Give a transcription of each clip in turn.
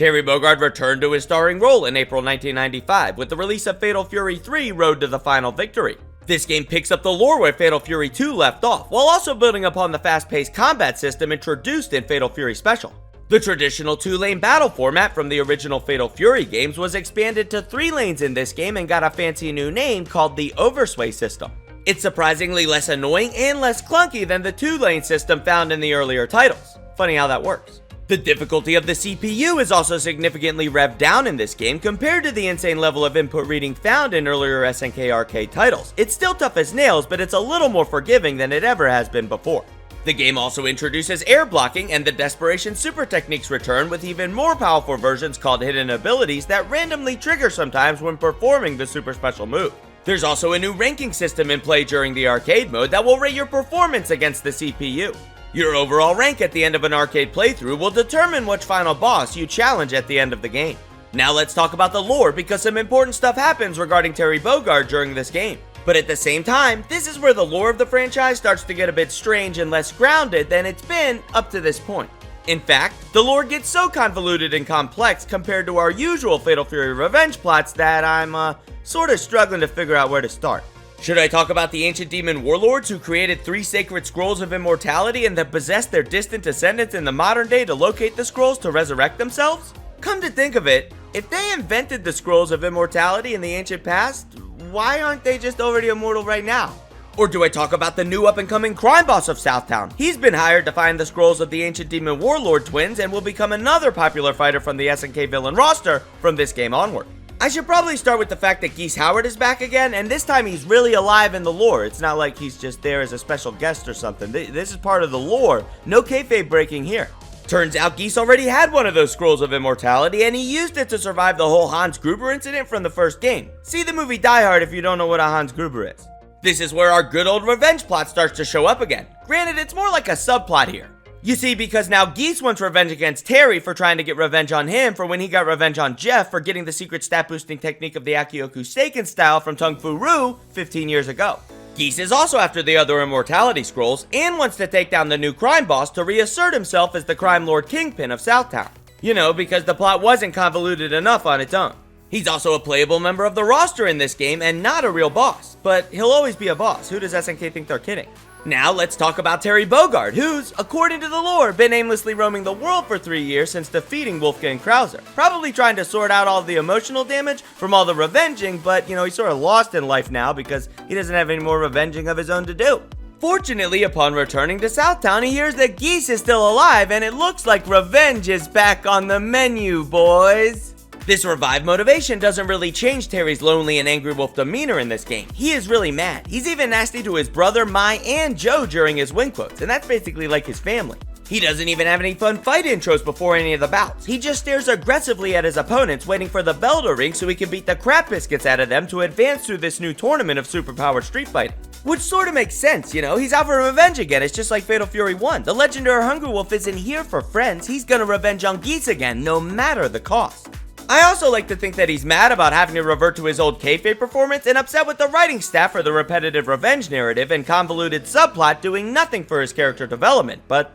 Terry Bogard returned to his starring role in April 1995 with the release of Fatal Fury 3 Road to the Final Victory. This game picks up the lore where Fatal Fury 2 left off, while also building upon the fast-paced combat system introduced in Fatal Fury Special. The traditional 2-lane battle format from the original Fatal Fury games was expanded to 3 lanes in this game and got a fancy new name called the Oversway system. It's surprisingly less annoying and less clunky than the 2-lane system found in the earlier titles. Funny how that works. The difficulty of the CPU is also significantly revved down in this game compared to the insane level of input reading found in earlier SNK arcade titles. It's still tough as nails, but it's a little more forgiving than it ever has been before. The game also introduces air blocking, and the Desperation super techniques return with even more powerful versions called hidden abilities that randomly trigger sometimes when performing the super special move. There's also a new ranking system in play during the arcade mode that will rate your performance against the CPU. Your overall rank at the end of an arcade playthrough will determine which final boss you challenge at the end of the game. Now let's talk about the lore, because some important stuff happens regarding Terry Bogard during this game. But at the same time, this is where the lore of the franchise starts to get a bit strange and less grounded than it's been up to this point. In fact, the lore gets so convoluted and complex compared to our usual Fatal Fury revenge plots that I'm sort of struggling to figure out where to start. Should I talk about the ancient demon warlords who created 3 sacred scrolls of immortality and that possessed their distant descendants in the modern day to locate the scrolls to resurrect themselves? Come to think of it, if they invented the scrolls of immortality in the ancient past, why aren't they just already immortal right now? Or do I talk about the new up-and-coming crime boss of Southtown? He's been hired to find the scrolls of the ancient demon warlord twins and will become another popular fighter from the SNK villain roster from this game onward. I should probably start with the fact that Geese Howard is back again, and this time he's really alive in the lore. It's not like he's just there as a special guest or something. This is part of the lore. No kayfabe breaking here. Turns out Geese already had one of those scrolls of immortality, and he used it to survive the whole Hans Gruber incident from the first game. See the movie Die Hard if you don't know what a Hans Gruber is. This is where our good old revenge plot starts to show up again. Granted, it's more like a subplot here. You see, because now Geese wants revenge against Terry for trying to get revenge on him for when he got revenge on Jeff for getting the secret stat boosting technique of the Akioku Seiken style from Tung Fu Rue 15 years ago. Geese is also after the other immortality scrolls and wants to take down the new crime boss to reassert himself as the crime lord kingpin of Southtown. You know, because the plot wasn't convoluted enough on its own. He's also a playable member of the roster in this game and not a real boss, but he'll always be a boss. Who does SNK think they're kidding? Now let's talk about Terry Bogard, who's, according to the lore, been aimlessly roaming the world for 3 years since defeating Wolfgang Krauser. Probably trying to sort out all the emotional damage from all the revenging, but he's sort of lost in life now because he doesn't have any more revenging of his own to do. Fortunately, upon returning to Southtown, he hears that Geese is still alive and it looks like revenge is back on the menu, boys. This revived motivation doesn't really change Terry's lonely and angry wolf demeanor in this game. He is really mad. He's even nasty to his brother, Mai, and Joe during his win quotes, and that's basically like his family. He doesn't even have any fun fight intros before any of the bouts. He just stares aggressively at his opponents, waiting for the bell to ring so he can beat the crap biscuits out of them to advance through this new tournament of superpowered street fighting. Which sort of makes sense, he's out for revenge again. It's just like Fatal Fury 1. The legendary Hungry Wolf isn't here for friends. He's gonna revenge on Geese again, no matter the cost. I also like to think that he's mad about having to revert to his old kayfabe performance and upset with the writing staff for the repetitive revenge narrative and convoluted subplot doing nothing for his character development. But,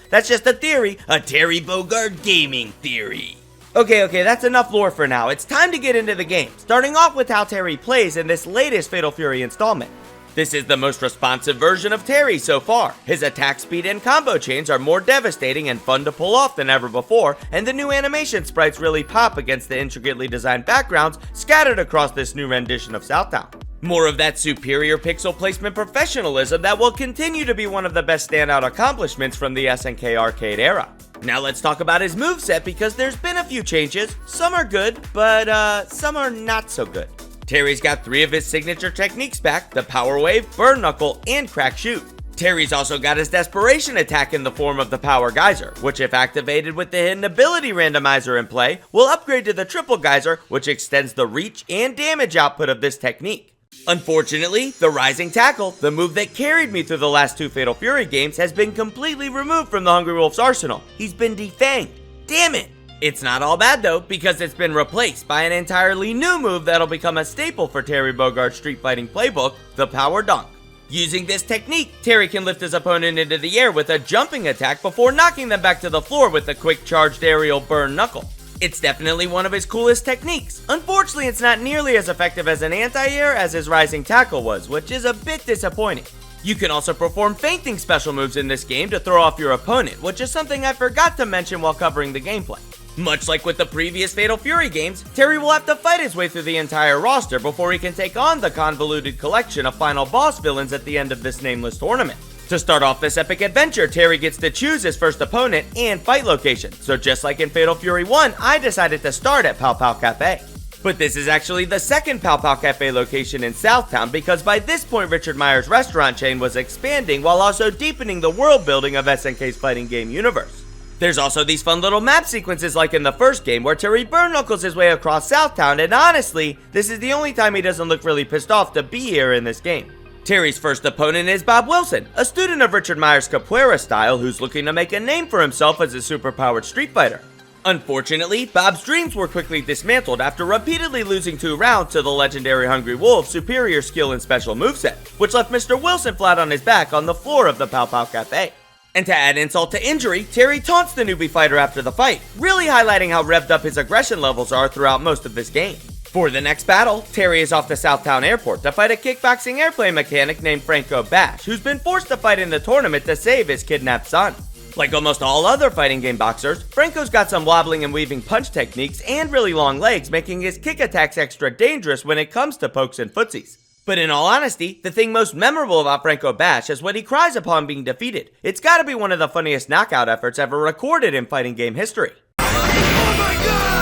that's just a theory, a Terry Bogard gaming theory. Okay, that's enough lore for now. It's time to get into the game, starting off with how Terry plays in this latest Fatal Fury installment. This is the most responsive version of Terry so far. His attack speed and combo chains are more devastating and fun to pull off than ever before, and the new animation sprites really pop against the intricately designed backgrounds scattered across this new rendition of Southtown. More of that superior pixel placement professionalism that will continue to be one of the best standout accomplishments from the SNK arcade era. Now let's talk about his moveset because there's been a few changes. Some are good, but some are not so good. Terry's got 3 of his signature techniques back, the Power Wave, Burn Knuckle, and Crack Shoot. Terry's also got his Desperation attack in the form of the Power Geyser, which if activated with the hidden ability randomizer in play, will upgrade to the Triple Geyser, which extends the reach and damage output of this technique. Unfortunately, the Rising Tackle, the move that carried me through the last 2 Fatal Fury games, has been completely removed from the Hungry Wolf's arsenal. He's been defanged. Damn it! It's not all bad though, because it's been replaced by an entirely new move that'll become a staple for Terry Bogard's street fighting playbook, the Power Dunk. Using this technique, Terry can lift his opponent into the air with a jumping attack before knocking them back to the floor with a quick charged aerial Burn Knuckle. It's definitely one of his coolest techniques. Unfortunately, it's not nearly as effective as an anti-air as his rising tackle was, which is a bit disappointing. You can also perform feinting special moves in this game to throw off your opponent, which is something I forgot to mention while covering the gameplay. Much like with the previous Fatal Fury games, Terry will have to fight his way through the entire roster before he can take on the convoluted collection of final boss villains at the end of this nameless tournament. To start off this epic adventure, Terry gets to choose his first opponent and fight location, so just like in Fatal Fury 1, I decided to start at Pow Pow Cafe. But this is actually the second Pow Pow Cafe location in Southtown because by this point Richard Meyer's restaurant chain was expanding while also deepening the world building of SNK's fighting game universe. There's also these fun little map sequences like in the first game where Terry burn-knuckles his way across Southtown, and honestly, this is the only time he doesn't look really pissed off to be here in this game. Terry's first opponent is Bob Wilson, a student of Richard Meyer's capoeira style who's looking to make a name for himself as a superpowered street fighter. Unfortunately, Bob's dreams were quickly dismantled after repeatedly losing 2 rounds to the legendary Hungry Wolf's superior skill and special moveset, which left Mr. Wilson flat on his back on the floor of the Pow Pow Cafe. And to add insult to injury, Terry taunts the newbie fighter after the fight, really highlighting how revved up his aggression levels are throughout most of this game. For the next battle, Terry is off to Southtown Airport to fight a kickboxing airplane mechanic named Franco Bash, who's been forced to fight in the tournament to save his kidnapped son. Like almost all other fighting game boxers, Franco's got some wobbling and weaving punch techniques and really long legs, making his kick attacks extra dangerous when it comes to pokes and footsies. But in all honesty, the thing most memorable about Franco Bash is when he cries upon being defeated. It's gotta be one of the funniest knockout efforts ever recorded in fighting game history. Oh my God!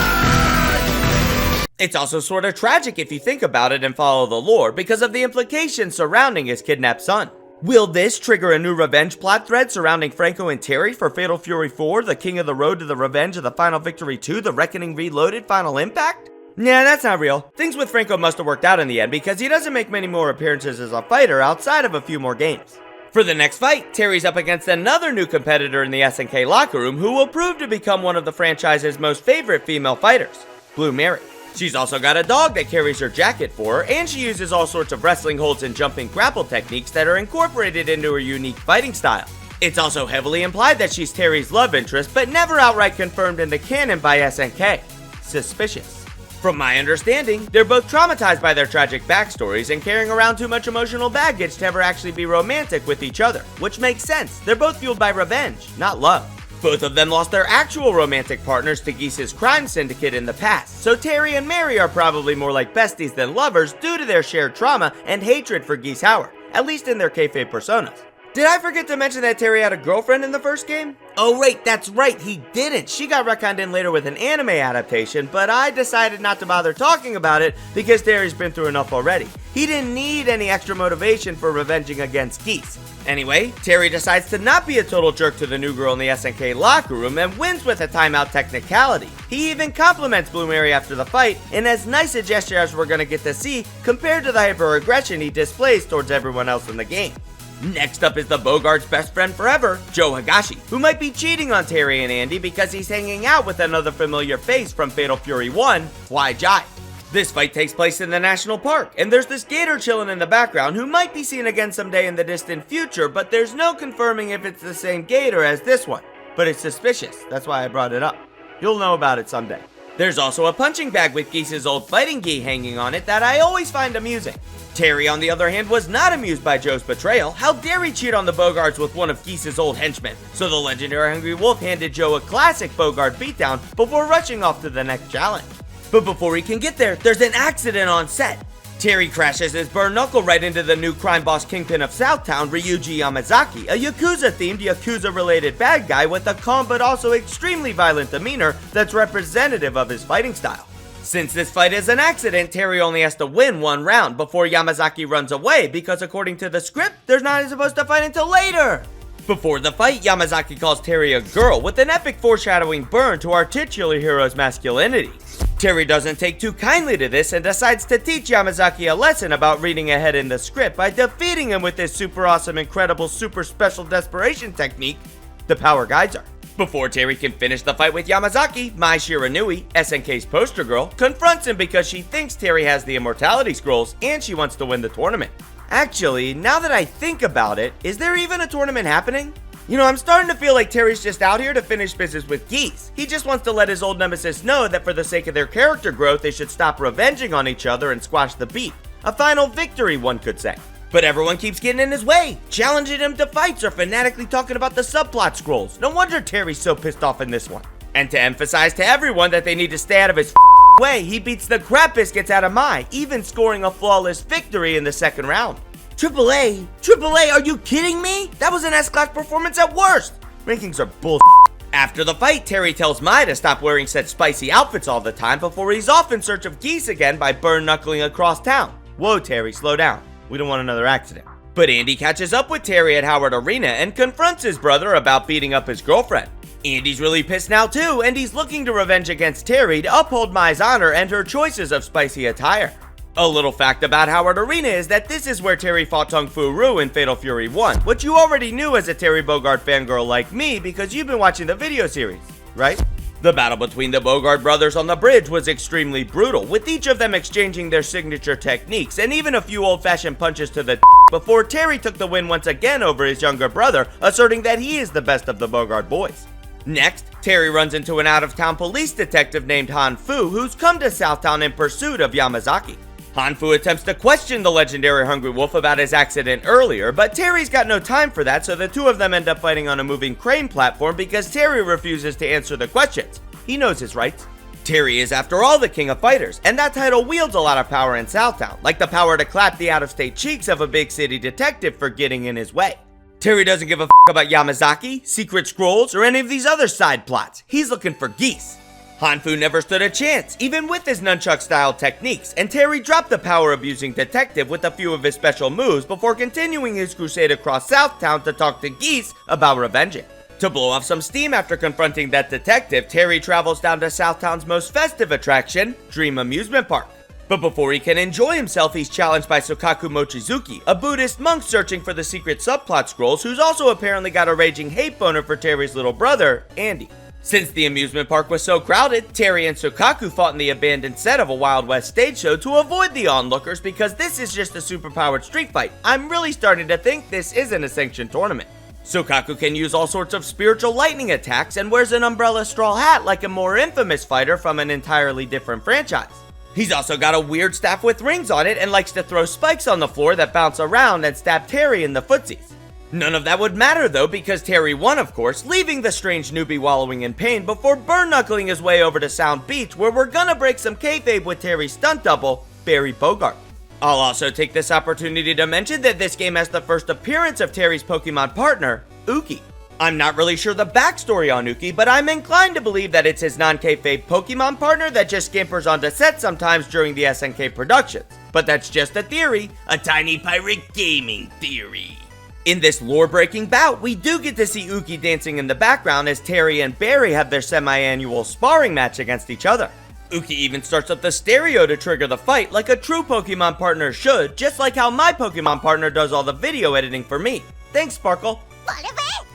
It's also sort of tragic if you think about it and follow the lore because of the implications surrounding his kidnapped son. Will this trigger a new revenge plot thread surrounding Franco and Terry for Fatal Fury 4, The King of the Road to the Revenge of the Final Victory 2, The Reckoning Reloaded Final Impact? Nah, that's not real. Things with Franco must have worked out in the end because he doesn't make many more appearances as a fighter outside of a few more games. For the next fight, Terry's up against another new competitor in the SNK locker room who will prove to become one of the franchise's most favorite female fighters, Blue Mary. She's also got a dog that carries her jacket for her, and she uses all sorts of wrestling holds and jumping grapple techniques that are incorporated into her unique fighting style. It's also heavily implied that she's Terry's love interest, but never outright confirmed in the canon by SNK. Suspicious. From my understanding, they're both traumatized by their tragic backstories and carrying around too much emotional baggage to ever actually be romantic with each other, which makes sense. They're both fueled by revenge, not love. Both of them lost their actual romantic partners to Geese's crime syndicate in the past, so Terry and Mary are probably more like besties than lovers due to their shared trauma and hatred for Geese Howard, at least in their kayfabe personas. Did I forget to mention that Terry had a girlfriend in the first game? Oh wait, that's right, he didn't. She got retconned in later with an anime adaptation, but I decided not to bother talking about it because Terry's been through enough already. He didn't need any extra motivation for revenging against Geese. Anyway, Terry decides to not be a total jerk to the new girl in the SNK locker room and wins with a timeout technicality. He even compliments Blue Mary after the fight, and as nice a gesture as we're gonna get to see compared to the hyper-aggression he displays towards everyone else in the game. Next up is the Bogard's best friend forever, Joe Higashi, who might be cheating on Terry and Andy because he's hanging out with another familiar face from Fatal Fury 1, Why Jai. This fight takes place in the national park, and there's this gator chilling in the background who might be seen again someday in the distant future, but there's no confirming if it's the same gator as this one. But it's suspicious, that's why I brought it up. You'll know about it someday. There's also a punching bag with Geese's old fighting gi hanging on it that I always find amusing. Terry, on the other hand, was not amused by Joe's betrayal. How dare he cheat on the Bogards with one of Geese's old henchmen? So the legendary Hungry Wolf handed Joe a classic Bogard beatdown before rushing off to the next challenge. But before he can get there, there's an accident on set. Terry crashes his burn knuckle right into the new crime boss kingpin of Southtown, Ryuji Yamazaki, a Yakuza-themed, Yakuza-related bad guy with a calm but also extremely violent demeanor that's representative of his fighting style. Since this fight is an accident, Terry only has to win one round before Yamazaki runs away because according to the script, they're not supposed to fight until later. Before the fight, Yamazaki calls Terry a girl with an epic foreshadowing burn to our titular hero's masculinity. Terry doesn't take too kindly to this and decides to teach Yamazaki a lesson about reading ahead in the script by defeating him with his super awesome, incredible, super special desperation technique, the Power Geyser. Before Terry can finish the fight with Yamazaki, Mai Shiranui, SNK's poster girl, confronts him because she thinks Terry has the immortality scrolls and she wants to win the tournament. Actually, now that I think about it, is there even a tournament happening? I'm starting to feel like Terry's just out here to finish business with Geese. He just wants to let his old nemesis know that for the sake of their character growth, they should stop revenging on each other and squash the beef. A final victory, one could say. But everyone keeps getting in his way, challenging him to fights or fanatically talking about the subplot scrolls. No wonder Terry's so pissed off in this one. And to emphasize to everyone that they need to stay out of his way, he beats the crap biscuits out of Mai, even scoring a flawless victory in the second round. AAA, are you kidding me? That was an S-class performance at worst. Rankings are bull. After the fight, Terry tells Mai to stop wearing such spicy outfits all the time before he's off in search of Geese again by burn-knuckling across town. Whoa, Terry, slow down. We don't want another accident. But Andy catches up with Terry at Howard Arena and confronts his brother about beating up his girlfriend. Andy's really pissed now too, and he's looking to revenge against Terry to uphold Mai's honor and her choices of spicy attire. A little fact about Howard Arena is that this is where Terry fought Tung Fu Ru in Fatal Fury 1, which you already knew as a Terry Bogard fangirl like me because you've been watching the video series, right? The battle between the Bogard brothers on the bridge was extremely brutal, with each of them exchanging their signature techniques and even a few old-fashioned punches to the before Terry took the win once again over his younger brother, asserting that he is the best of the Bogard boys. Next, Terry runs into an out-of-town police detective named Han Fu, who's come to Southtown in pursuit of Yamazaki. Han Fu attempts to question the legendary Hungry Wolf about his accident earlier, but Terry's got no time for that, so the two of them end up fighting on a moving crane platform because Terry refuses to answer the questions. He knows his rights. Terry is, after all, the king of fighters, and that title wields a lot of power in Southtown, like the power to clap the out-of-state cheeks of a big city detective for getting in his way. Terry doesn't give a about Yamazaki, secret scrolls, or any of these other side plots. He's looking for Geese. Han Fu never stood a chance, even with his nunchuck-style techniques, and Terry dropped the power-abusing detective with a few of his special moves before continuing his crusade across Southtown to talk to Geese about revenging. To blow off some steam after confronting that detective, Terry travels down to Southtown's most festive attraction, Dream Amusement Park. But before he can enjoy himself, he's challenged by Sokaku Mochizuki, a Buddhist monk searching for the secret subplot scrolls who's also apparently got a raging hate boner for Terry's little brother, Andy. Since the amusement park was so crowded, Terry and Sokaku fought in the abandoned set of a Wild West stage show to avoid the onlookers because this is just a superpowered street fight. I'm really starting to think this isn't a sanctioned tournament. Sokaku can use all sorts of spiritual lightning attacks and wears an umbrella straw hat like a more infamous fighter from an entirely different franchise. He's also got a weird staff with rings on it and likes to throw spikes on the floor that bounce around and stab Terry in the footsies. None of that would matter though because Terry won, of course, leaving the strange newbie wallowing in pain before burn-knuckling his way over to Sound Beach, where we're gonna break some kayfabe with Terry's stunt double, Terry Bogard. I'll also take this opportunity to mention that this game has the first appearance of Terry's Pokemon partner, Uki. I'm not really sure the backstory on Uki, but I'm inclined to believe that it's his non-kayfabe Pokemon partner that just scampers onto set sometimes during the SNK productions. But that's just a theory, a tiny pirate gaming theory. In this lore-breaking bout, we do get to see Uki dancing in the background as Terry and Barry have their semi-annual sparring match against each other. Uki even starts up the stereo to trigger the fight like a true Pokemon partner should, just like how my Pokemon partner does all the video editing for me. Thanks, Sparkle.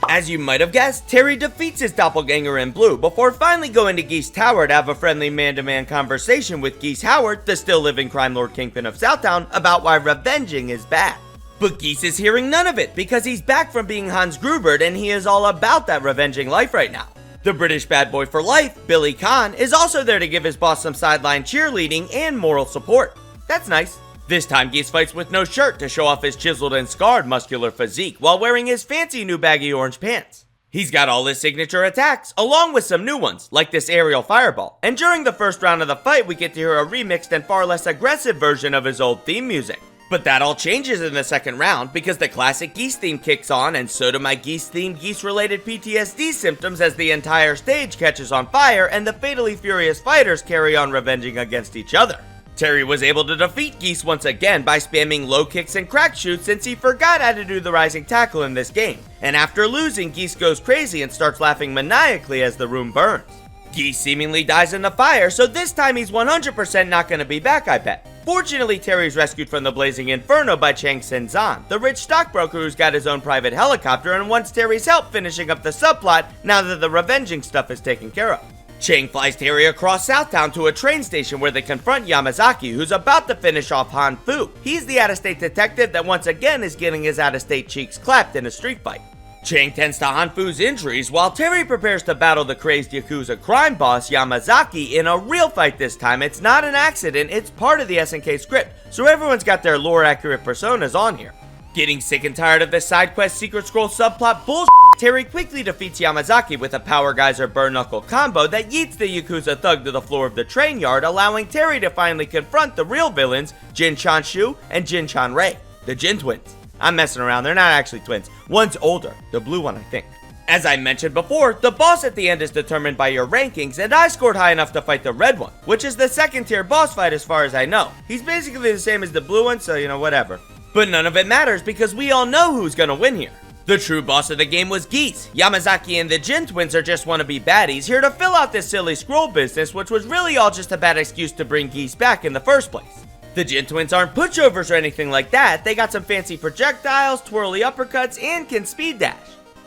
As you might have guessed, Terry defeats his doppelganger in blue before finally going to Geese Tower to have a friendly man-to-man conversation with Geese Howard, the still-living crime lord kingpin of Southtown, about why revenging is bad. But Geese is hearing none of it because he's back from being Hans Grubert and he is all about that revenging life right now. The British bad boy for life, Billy Khan, is also there to give his boss some sideline cheerleading and moral support. That's nice. This time Geese fights with no shirt to show off his chiseled and scarred muscular physique while wearing his fancy new baggy orange pants. He's got all his signature attacks, along with some new ones, like this aerial fireball, and during the first round of the fight we get to hear a remixed and far less aggressive version of his old theme music. But that all changes in the second round because the classic Geese theme kicks on, and so do my Geese-themed Geese-related PTSD symptoms as the entire stage catches on fire and the fatally furious fighters carry on revenging against each other. Terry was able to defeat Geese once again by spamming low kicks and crack shoots since he forgot how to do the rising tackle in this game, and after losing, Geese goes crazy and starts laughing maniacally as the room burns. Geese seemingly dies in the fire, so this time he's 100% not going to be back, I bet. Fortunately, Terry's rescued from the blazing inferno by Chang Senzan, the rich stockbroker who's got his own private helicopter and wants Terry's help finishing up the subplot now that the revenging stuff is taken care of. Chang flies Terry across Southtown to a train station where they confront Yamazaki, who's about to finish off Han Fu. He's the out-of-state detective that once again is getting his out-of-state cheeks clapped in a street fight. Chang tends to Hanfu's injuries while Terry prepares to battle the crazed Yakuza crime boss Yamazaki in a real fight this time. It's not an accident, it's part of the SNK script, so everyone's got their lore-accurate personas on here. Getting sick and tired of this side quest secret scroll subplot bullshit, Terry quickly defeats Yamazaki with a power geyser burn knuckle combo that yeets the Yakuza thug to the floor of the train yard, allowing Terry to finally confront the real villains, Jin Chanshu and Jin Chanrei, the Jin twins. I'm messing around, they're not actually twins. One's older, the blue one I think. As I mentioned before, the boss at the end is determined by your rankings, and I scored high enough to fight the red one, which is the second tier boss fight as far as I know. He's basically the same as the blue one, so whatever. But none of it matters because we all know who's gonna win here. The true boss of the game was Geese. Yamazaki and the Jin twins are just wannabe baddies here to fill out this silly scroll business, which was really all just a bad excuse to bring Geese back in the first place. The Jin twins aren't pushovers or anything like that, they got some fancy projectiles, twirly uppercuts, and can speed dash.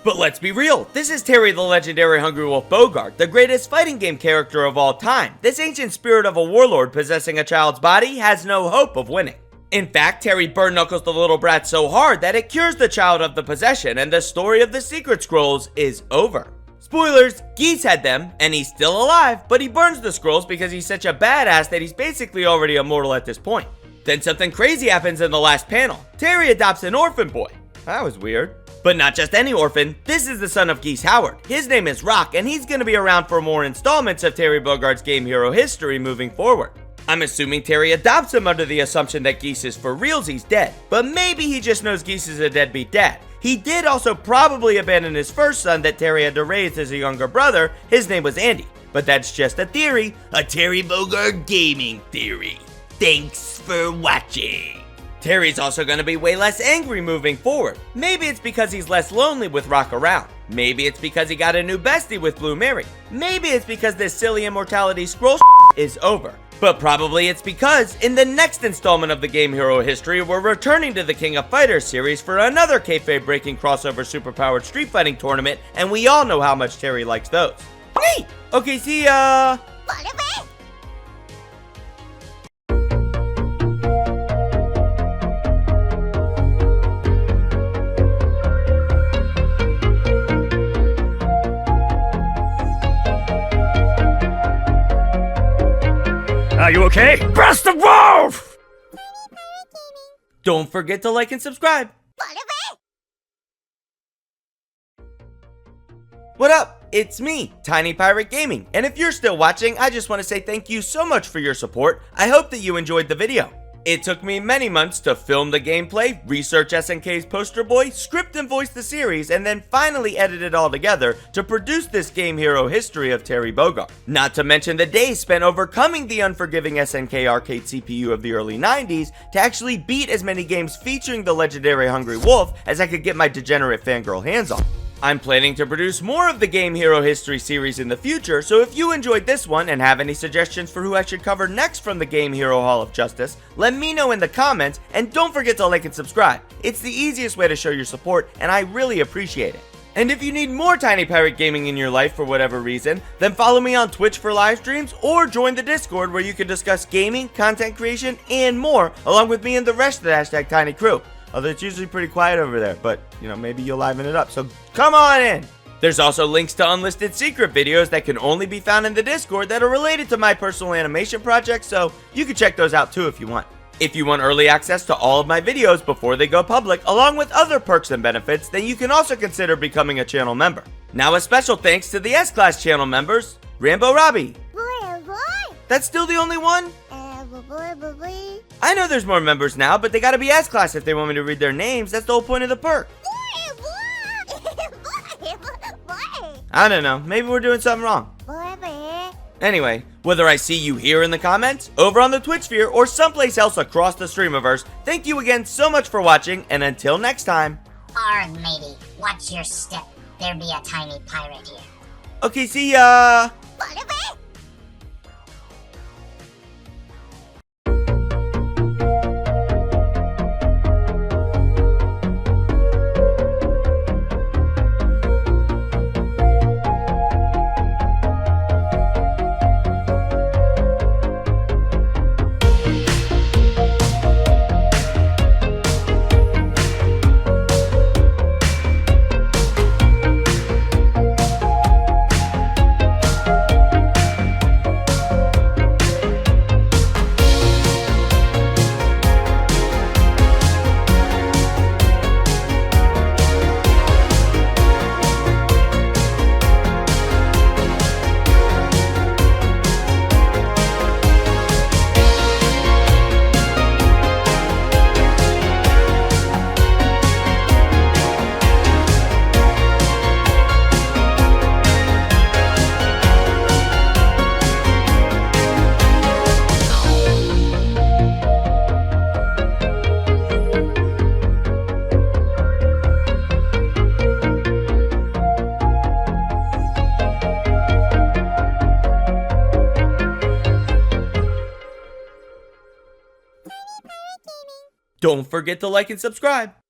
But let's be real, this is Terry the legendary Hungry Wolf Bogard, the greatest fighting game character of all time. This ancient spirit of a warlord possessing a child's body has no hope of winning. In fact, Terry burn knuckles the little brat so hard that it cures the child of the possession, and the story of the secret scrolls is over. Spoilers, Geese had them, and he's still alive, but he burns the scrolls because he's such a badass that he's basically already immortal at this point. Then something crazy happens in the last panel. Terry adopts an orphan boy. That was weird. But not just any orphan, this is the son of Geese Howard. His name is Rock, and he's gonna be around for more installments of Terry Bogard's game hero history moving forward. I'm assuming Terry adopts him under the assumption that Geese is for realsies dead, but maybe he just knows Geese is a deadbeat dad. He did also probably abandon his first son that Terry had to raise as a younger brother. His name was Andy. But that's just a theory, a Terry Bogard gaming theory. Thanks for watching. Terry's also going to be way less angry moving forward. Maybe it's because he's less lonely with Rock around. Maybe it's because he got a new bestie with Blue Mary. Maybe it's because this silly immortality scroll is over. But probably it's because, in the next installment of the Game Hero history, we're returning to the King of Fighters series for another kayfabe-breaking crossover superpowered street fighting tournament, and we all know how much Terry likes those. Hey! Okay, see ya! Are you okay? Press the wolf! Don't forget to like and subscribe. What up? It's me, Tiny Pirate Gaming, and if you're still watching, I just want to say thank you so much for your support. I hope that you enjoyed the video. It took me many months to film the gameplay, research SNK's poster boy, script and voice the series, and then finally edit it all together to produce this Game Hero history of Terry Bogard. Not to mention the days spent overcoming the unforgiving SNK arcade CPU of the early 90s to actually beat as many games featuring the legendary Hungry Wolf as I could get my degenerate fangirl hands on. I'm planning to produce more of the Game Hero History series in the future, so if you enjoyed this one and have any suggestions for who I should cover next from the Game Hero Hall of Justice, let me know in the comments, and don't forget to like and subscribe. It's the easiest way to show your support, and I really appreciate it. And if you need more Tiny Pirate Gaming in your life for whatever reason, then follow me on Twitch for live streams, or join the Discord where you can discuss gaming, content creation, and more, along with me and the rest of the hashtag Tiny Crew. Although it's usually pretty quiet over there, but, maybe you'll liven it up, so come on in! There's also links to unlisted secret videos that can only be found in the Discord that are related to my personal animation projects, so you can check those out too if you want. If you want early access to all of my videos before they go public, along with other perks and benefits, then you can also consider becoming a channel member. Now a special thanks to the S-Class channel members, Rambo Robbie. That's still the only one? I know there's more members now, but they gotta be S-Class if they want me to read their names. That's the whole point of the perk. I don't know, maybe we're doing something wrong. Anyway, whether I see you here in the comments, over on the Twitch sphere, or someplace else across the Streamiverse, thank you again so much for watching, and until next time. Arg, matey, watch your step. There be a tiny pirate here. Okay, see ya! Don't forget to like and subscribe.